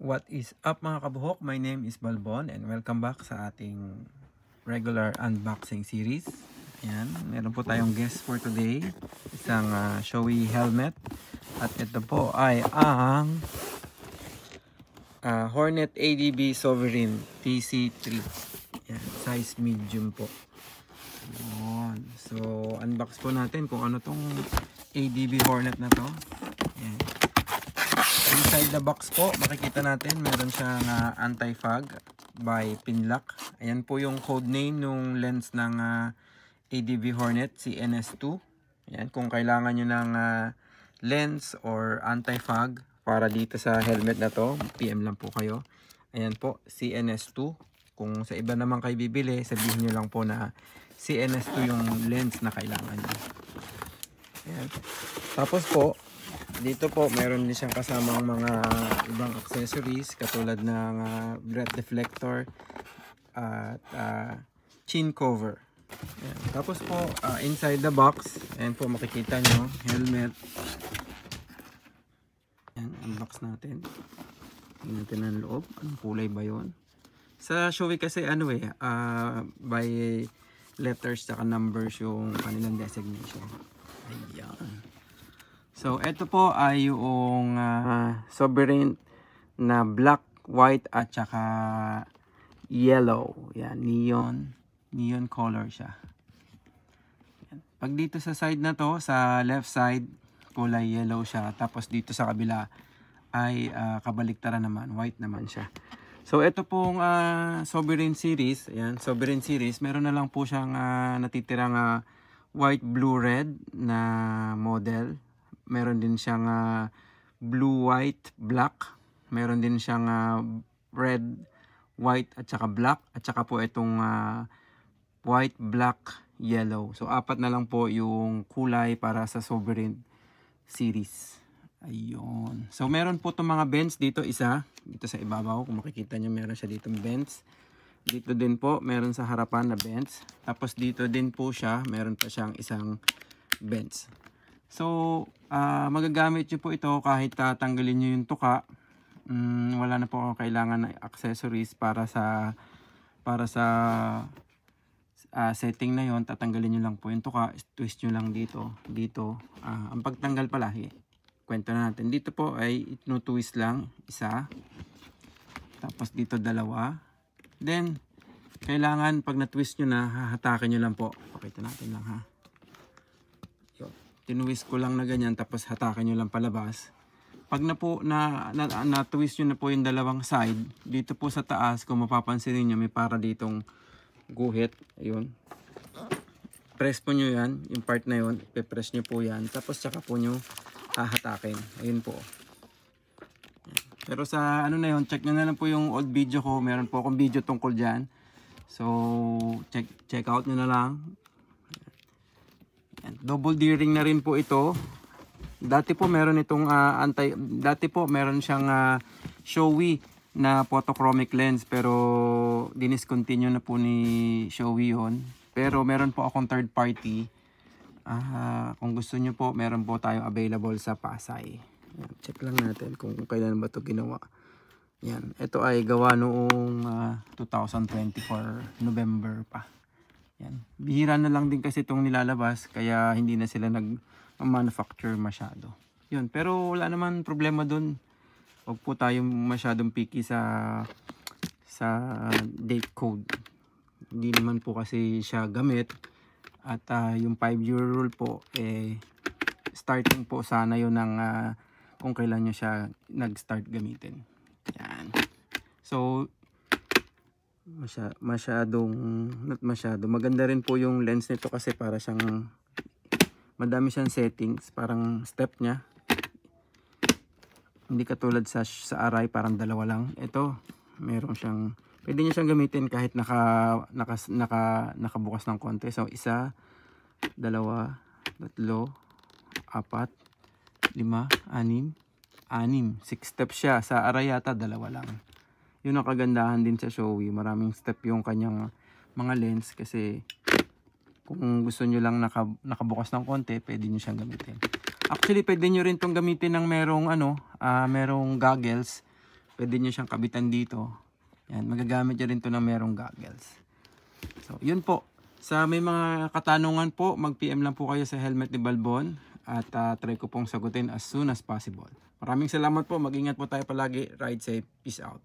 What is up mga kabuhok? My name is Balbon and welcome back sa ating regular unboxing series. Ayan, meron po tayong guest for today. Isang Shoei helmet. At ito po ay ang Hornet ADB Sovereign TC3. Ayan, size medium po. Ayan. So, unbox po natin kung ano tong ADB Hornet na to. Ayan. Inside the box po, makikita natin meron siyang anti-fog by Pinlock. Ayan po yung code name nung lens ng ADB Hornet CNS2. Ayan, kung kailangan nyo ng lens or anti-fog para dito sa helmet na to, PM lang po kayo. Ayan po, CNS2. Kung sa iba naman kayo bibili, sabihin nyo lang po na CNS2 yung lens na kailangan nyo. Ayan. Tapos po, dito po meron din siyang kasamang mga ibang accessories katulad ng breath deflector at chin cover. Ayan. Tapos po inside the box, ayan po makikita nyo, helmet. Ayan, unbox natin. Tingnan natin ang loob. Anong kulay ba yun? Sa Shoei kasi by letters saka numbers yung kanilang designation. Ayan. So, ito po ay yung Sovereign na black, white at saka yellow. Yan, neon color siya. Yan. Pag dito sa side na to, sa left side, kulay yellow siya. Tapos dito sa kabila ay kabaliktaran naman, white naman siya. So, ito pong Sovereign series, ayan, Sovereign series, meron na lang po siyang natitirang white, blue, red na model. Meron din siyang blue, white, black. Meron din siyang red, white at saka black. At saka po itong white, black, yellow. So, apat na lang po yung kulay para sa Sovereign series. Ayun. So, meron po itong mga bends dito. Isa. Dito sa ibabaw. Kung makikita nyo, meron siya dito bends. Dito din po, meron sa harapan na bends. Tapos dito din po siya, meron pa siyang isang bends. So, magagamit nyo po ito kahit tatanggalin nyo yung tuka. Wala na po kailangan ng accessories para sa setting na yon. Tatanggalin nyo lang po yung tuka. Twist nyo lang dito. Ang pagtanggal pala, kwento na natin. Dito po ay twist lang. Isa. Tapos dito dalawa. Then, kailangan pag na-twist nyo na, hahatakin nyo lang po. Pakita natin lang ha. Tinwist ko lang na ganyan, tapos hatakin nyo lang palabas. Pag na-twist nyo na po yung dalawang side, dito po sa taas, kung mapapansin niyo may para ditong guhit. Ayun. Press po nyo yan, yung part na yun, pe-press nyo po yan, tapos tsaka po nyo hahatakin. Ayun po. Pero sa ano na yun, check nyo na lang po yung old video ko. Meron po akong video tungkol dyan. So, check out nyo na lang. Double D-ring na rin po ito. Dati po meron itong meron siyang Shoei na photochromic lens, pero diniscontinue na po ni Shoei yun. Pero meron po akong third party. Kung gusto nyo po, meron po tayong available sa Pasay. Check lang natin kung kailan ba ito ginawa. Yan. Ito ay gawa noong 2024 November pa. Yan. Bihira na lang din kasi itong nilalabas, kaya hindi na sila nag-manufacture masyado. Yun. Pero wala naman problema dun. Huwag po tayong masyadong picky sa date code. Hindi naman po kasi siya gamit. At yung 5-year rule po, starting po sana yun ng kung kailan nyo siya nag-start gamitin. Yan. So, not masyado. Maganda rin po yung lens nito kasi para siyang madami siyang settings, parang step niya. Hindi katulad sa Arai, parang dalawa lang. Ito, meron siyang, pwede niyo siyang gamitin kahit nakabukas ng konti. So, 1, 2, 3, 4, 5, 6, 6 steps siya. Sa Arai yata, dalawa lang. Yun ang kagandahan din sa Shoei. Maraming step yung kanyang mga lens kasi kung gusto nyo lang nakabukas ng konti, pwede nyo siyang gamitin. Actually, pwede nyo rin itong gamitin ng merong goggles pwede nyo siyang kabitan dito. Yan, magagamit nyo rin to ng merong goggles. So, yun po. Sa may mga katanungan po, mag-PM lang po kayo sa Helmet ni Balbon at try ko pong sagutin as soon as possible. Maraming salamat po. Mag-ingat po tayo palagi. Ride safe. Peace out.